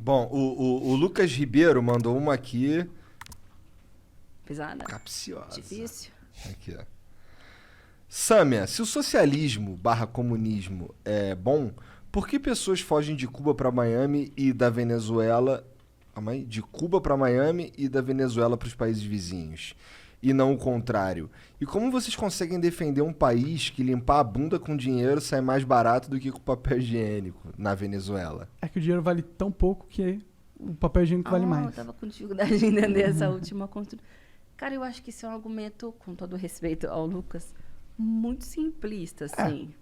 Bom, o Lucas Ribeiro mandou uma aqui. Pesada. Capciosa. Difícil. Aqui, ó. Sâmia, se o socialismo barra comunismo é bom, por que pessoas fogem de Cuba para Miami e da Venezuela... De Cuba para Miami e da Venezuela para os países vizinhos? E não o contrário. E como vocês conseguem defender um país que limpar a bunda com dinheiro sai mais barato do que com papel higiênico na Venezuela? É que o dinheiro vale tão pouco que o papel higiênico vale mais. Eu tava com dificuldade de entender essa última construção. Cara, eu acho que isso é um argumento, com todo respeito ao Lucas, muito simplista, assim.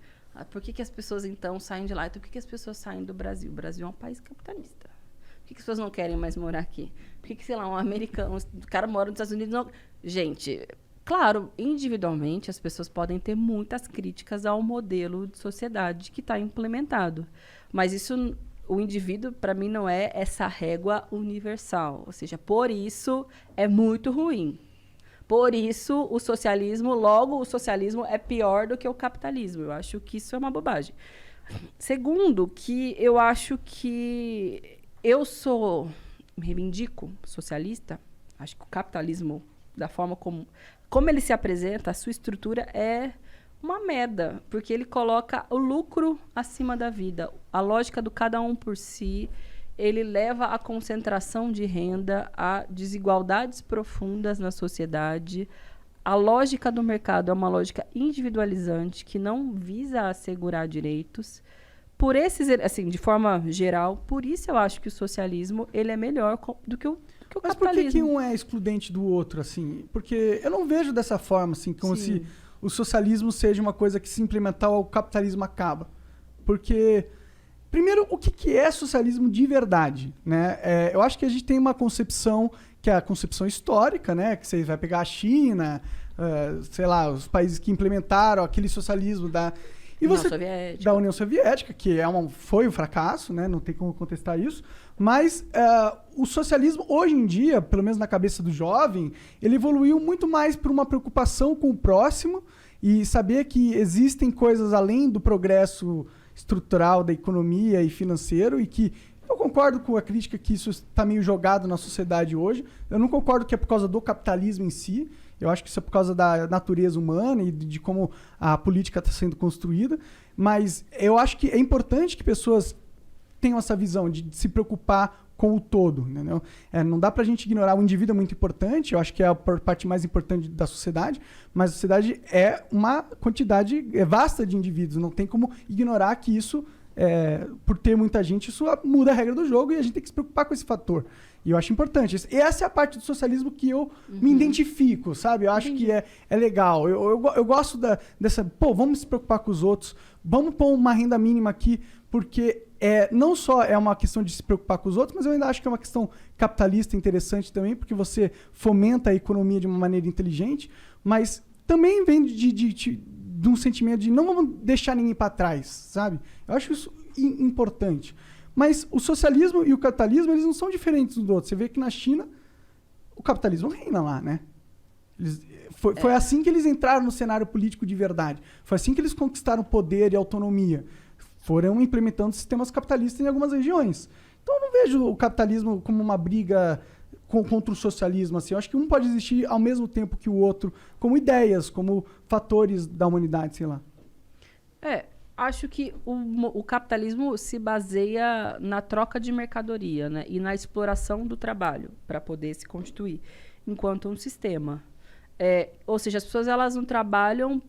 Por que as pessoas, então, saem de lá? Então, por que as pessoas saem do Brasil? O Brasil é um país capitalista. Por que as pessoas não querem mais morar aqui? Por que, sei lá, um americano, o cara mora nos Estados Unidos... Não... Gente, claro, individualmente, as pessoas podem ter muitas críticas ao modelo de sociedade que está implementado. Mas isso, o indivíduo, para mim, não é essa régua universal. Ou seja, por isso é muito ruim. Por isso, o socialismo é pior do que o capitalismo. Eu acho que isso é uma bobagem. Segundo, que eu acho que eu me reivindico socialista. Acho que o capitalismo, da forma como ele se apresenta, a sua estrutura é uma merda, porque ele coloca o lucro acima da vida. A lógica do cada um por si, ele leva à concentração de renda, a desigualdades profundas na sociedade. A lógica do mercado é uma lógica individualizante, que não visa assegurar direitos. Por esses, assim, de forma geral, por isso eu acho que o socialismo ele é melhor do que o Mas capitalismo. por que um é excludente do outro, assim? Porque eu não vejo dessa forma, assim, como se o socialismo seja uma coisa que se implementar o capitalismo acaba. Porque, primeiro, o que é socialismo de verdade, né? Eu acho que a gente tem uma concepção, que é a concepção histórica, né? Que você vai pegar a China, sei lá, os países que implementaram aquele socialismo da União Soviética, que foi um fracasso, né? Não tem como contestar isso. Mas o socialismo, hoje em dia, pelo menos na cabeça do jovem, ele evoluiu muito mais por uma preocupação com o próximo e saber que existem coisas além do progresso estrutural da economia e financeiro, e que eu concordo com a crítica que isso está meio jogado na sociedade hoje. Eu não concordo que é por causa do capitalismo em si. Eu acho que isso é por causa da natureza humana e de como a política está sendo construída. Mas eu acho que é importante que pessoas tenham essa visão de se preocupar com o todo, entendeu? Não dá pra gente ignorar. O indivíduo é muito importante, eu acho que é a parte mais importante da sociedade, mas a sociedade é uma quantidade vasta de indivíduos. Não tem como ignorar que isso, por ter muita gente, isso muda a regra do jogo e a gente tem que se preocupar com esse fator. E eu acho importante. E essa é a parte do socialismo que eu me identifico, sabe? Eu acho que é legal. Eu gosto dessa... Pô, vamos se preocupar com os outros. Vamos pôr uma renda mínima aqui, porque não só é uma questão de se preocupar com os outros, mas eu ainda acho que é uma questão capitalista interessante também, porque você fomenta a economia de uma maneira inteligente, mas também vem de um sentimento de não vamos deixar ninguém para trás, sabe? Eu acho isso importante. Mas o socialismo e o capitalismo, eles não são diferentes um do outro. Você vê que na China, o capitalismo reina lá, né? Foi assim que eles entraram no cenário político de verdade. Foi assim que eles conquistaram poder e autonomia. Foram implementando sistemas capitalistas em algumas regiões. Então eu não vejo o capitalismo como uma briga contra o socialismo. Assim. Eu acho que um pode existir ao mesmo tempo que o outro, como ideias, como fatores da humanidade, sei lá. Acho que o capitalismo se baseia na troca de mercadoria, né, e na exploração do trabalho para poder se constituir enquanto um sistema. Ou seja, as pessoas elas não trabalham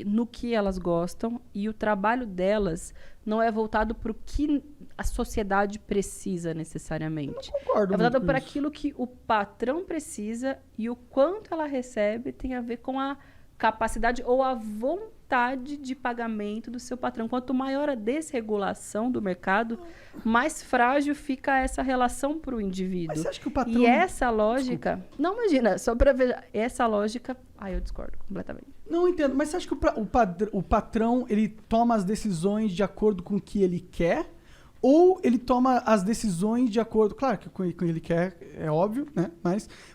no que elas gostam, e o trabalho delas não é voltado para o que a sociedade precisa necessariamente. Eu concordo. É voltado para isso. aquilo que o patrão precisa, e o quanto ela recebe tem a ver com a capacidade ou a vontade de pagamento do seu patrão. Quanto maior a desregulação do mercado, mais frágil fica essa relação para o indivíduo. Mas você acha que o patrão... E essa lógica... Desculpa. Não, imagina, só para ver... Essa lógica... eu discordo completamente. Não entendo, mas você acha que o patrão, ele toma as decisões de acordo com o que ele quer? Ou ele toma as decisões de acordo... Claro que com o que ele quer, é óbvio, né?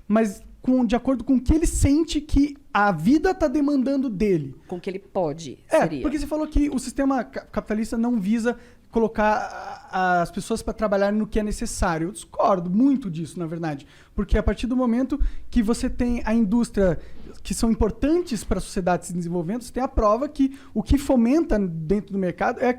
Mas de acordo com o que ele sente que a vida está demandando dele. Com o que ele pode, seria. Porque você falou que o sistema capitalista não visa colocar as pessoas para trabalhar no que é necessário. Eu discordo muito disso, na verdade. Porque a partir do momento que você tem a indústria que são importantes para a sociedade se desenvolvendo, você tem a prova que o que fomenta dentro do mercado é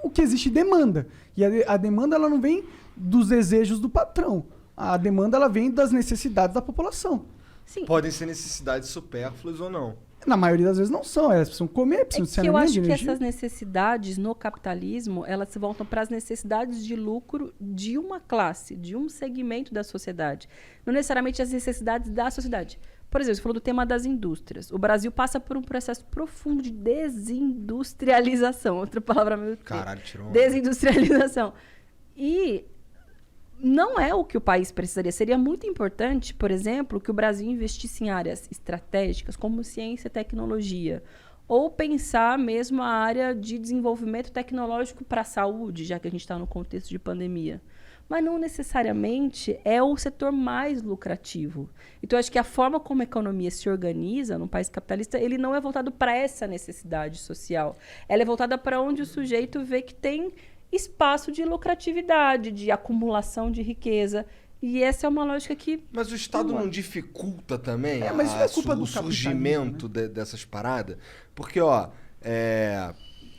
o que existe demanda. E a demanda ela não vem dos desejos do patrão. A demanda ela vem das necessidades da população. Sim. Podem ser necessidades supérfluas ou não. Na maioria das vezes não são. Elas precisam comer, precisam de Eu saneamento, acho de que energia. essas necessidades no capitalismo, elas se voltam para as necessidades de lucro de uma classe, de um segmento da sociedade. Não necessariamente as necessidades da sociedade. Por exemplo, você falou do tema das indústrias. O Brasil passa por um processo profundo de desindustrialização. Outra palavra meio... Caralho, tirou uma... Desindustrialização. E não é o que o país precisaria. Seria muito importante, por exemplo, que o Brasil investisse em áreas estratégicas como ciência e tecnologia. Ou pensar mesmo a área de desenvolvimento tecnológico para a saúde, já que a gente está no contexto de pandemia. Mas não necessariamente é o setor mais lucrativo. Então, eu acho que a forma como a economia se organiza num país capitalista, ele não é voltado para essa necessidade social. Ela é voltada para onde o sujeito vê que tem espaço de lucratividade, de acumulação de riqueza. E essa é uma lógica que... Mas o Estado não dificulta também mas isso é culpa do o surgimento dessas paradas? Porque, ó,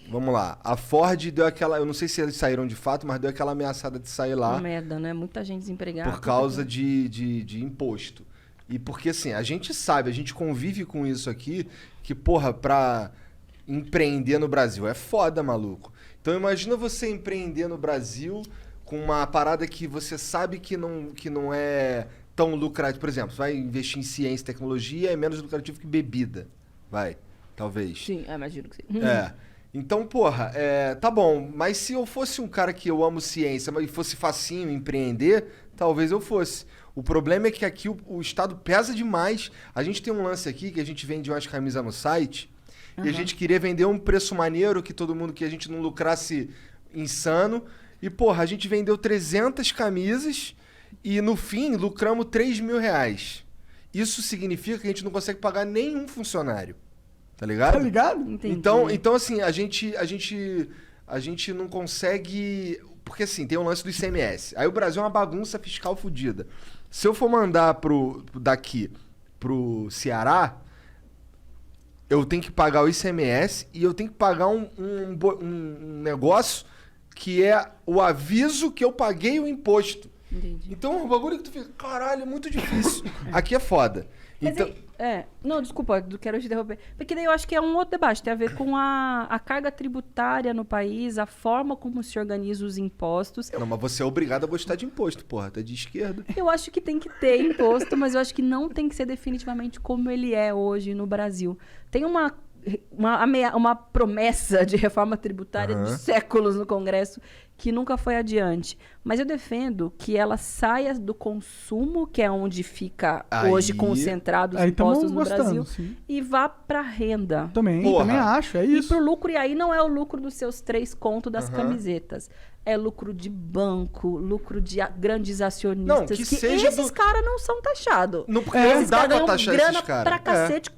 vamos lá, a Ford deu aquela... Eu não sei se eles saíram de fato, mas deu aquela ameaçada de sair lá. Uma merda, né? Muita gente desempregada. Por causa de imposto. E porque, assim, a gente sabe, a gente convive com isso aqui, que, porra, pra empreender no Brasil é foda, maluco. Então imagina você empreender no Brasil com uma parada que você sabe que não é tão lucrativo. Por exemplo, você vai investir em ciência e tecnologia, é menos lucrativo que bebida. Vai, talvez. Sim, imagino que sim. Então, porra, tá bom, mas se eu fosse um cara que eu amo ciência, mas fosse facinho empreender, talvez eu fosse. O problema é que aqui o Estado pesa demais. A gente tem um lance aqui que a gente vende umas camisas no site e a gente queria vender um preço maneiro que todo mundo, que a gente não lucrasse insano. E, porra, a gente vendeu 300 camisas e no fim lucramos 3 mil reais. Isso significa que a gente não consegue pagar nenhum funcionário. Tá ligado? Tá ligado? Entendi. Então assim, a gente não consegue... Porque assim, tem o lance do ICMS. Aí o Brasil é uma bagunça fiscal fodida. Se eu for mandar daqui pro Ceará, eu tenho que pagar o ICMS e eu tenho que pagar um negócio que é o aviso que eu paguei o imposto. Entendi. Então é um bagulho que tu fica, caralho, é muito difícil. Aqui é foda. Mas Então... não, desculpa, quero te interromper. Porque daí eu acho que é um outro debate, tem a ver com a carga tributária no país, a forma como se organizam os impostos. Não, mas você é obrigado a gostar de imposto, porra, tá de esquerda. Eu acho que tem que ter imposto, mas eu acho que não tem que ser definitivamente como ele é hoje no Brasil. Tem uma promessa de reforma tributária de séculos no Congresso que nunca foi adiante. Mas eu defendo que ela saia do consumo, que é onde fica hoje concentrado os impostos no Brasil, sim. e vá para a renda. Também acho, é E isso. pro lucro, e aí não é o lucro dos seus 3 contos das camisetas. É lucro de banco, lucro de grandes acionistas. Não, que seja esses caras não são taxados. Não, porque não Esses dá caras pra ganham taxar grana esses caras. pra cacete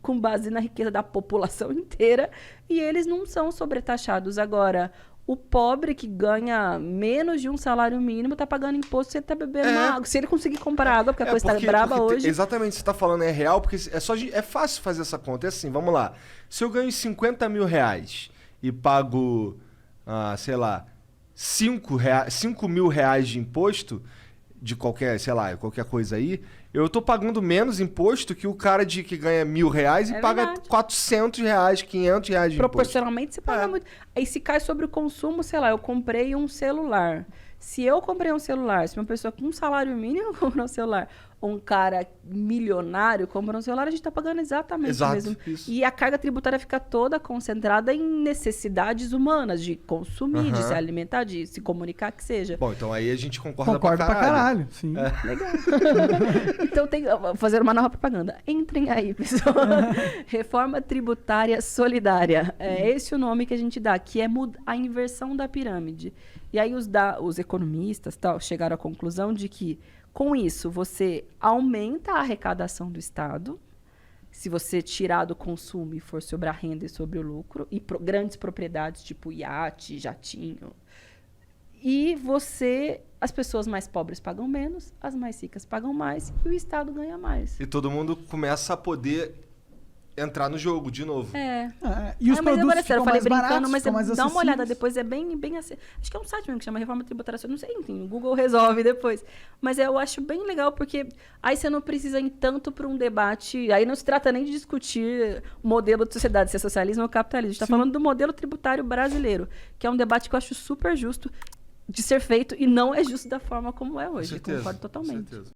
com base na riqueza da população inteira e eles não são sobretaxados. Agora, o pobre que ganha menos de um salário mínimo tá pagando imposto se ele tá bebendo água. Se ele conseguir comprar água, porque a coisa tá braba hoje. Exatamente, você tá falando é real, porque é fácil fazer essa conta. É assim, vamos lá. Se eu ganho 50 mil reais e pago, sei lá, 5 mil reais de imposto, de qualquer, sei lá, qualquer coisa aí, eu tô pagando menos imposto que o cara que ganha 1.000 reais e paga verdade. 400 reais, 500 reais de imposto. Proporcionalmente, você paga muito. Aí, se cai sobre o consumo, sei lá, eu comprei um celular. Se eu comprei um celular, se uma pessoa com um salário mínimo comprou um celular, ou um cara milionário comprou um celular, a gente está pagando exatamente o mesmo. Isso. E a carga tributária fica toda concentrada em necessidades humanas, de consumir, de se alimentar, de se comunicar, que seja. Bom, então aí a gente concorda Concordo pra caralho, sim. Legal. Então, vou fazer uma nova propaganda. Entrem aí, pessoal. Reforma tributária solidária. É esse o nome que a gente dá, que é a inversão da pirâmide. E aí os economistas chegaram à conclusão de que, com isso, você aumenta a arrecadação do Estado, se você tirar do consumo e for sobre a renda e sobre o lucro, e grandes propriedades tipo iate, jatinho. E as pessoas mais pobres pagam menos, as mais ricas pagam mais e o Estado ganha mais. E todo mundo começa a poder entrar no jogo de novo. E os mas produtos agora, sério, ficam eu falei mais brincando, baratos, mas ficam mais dá uma olhada acessíveis. depois, é bem assim. Acho que é um site mesmo que chama Reforma Tributária, eu não sei, enfim, o Google resolve depois. Mas eu acho bem legal, porque aí você não precisa ir tanto para um debate, aí não se trata nem de discutir modelo de sociedade, se é socialismo ou capitalismo. A gente está falando do modelo tributário brasileiro, que é um debate que eu acho super justo de ser feito e não é justo da forma como é hoje. Com certeza, Concordo totalmente. Com certeza.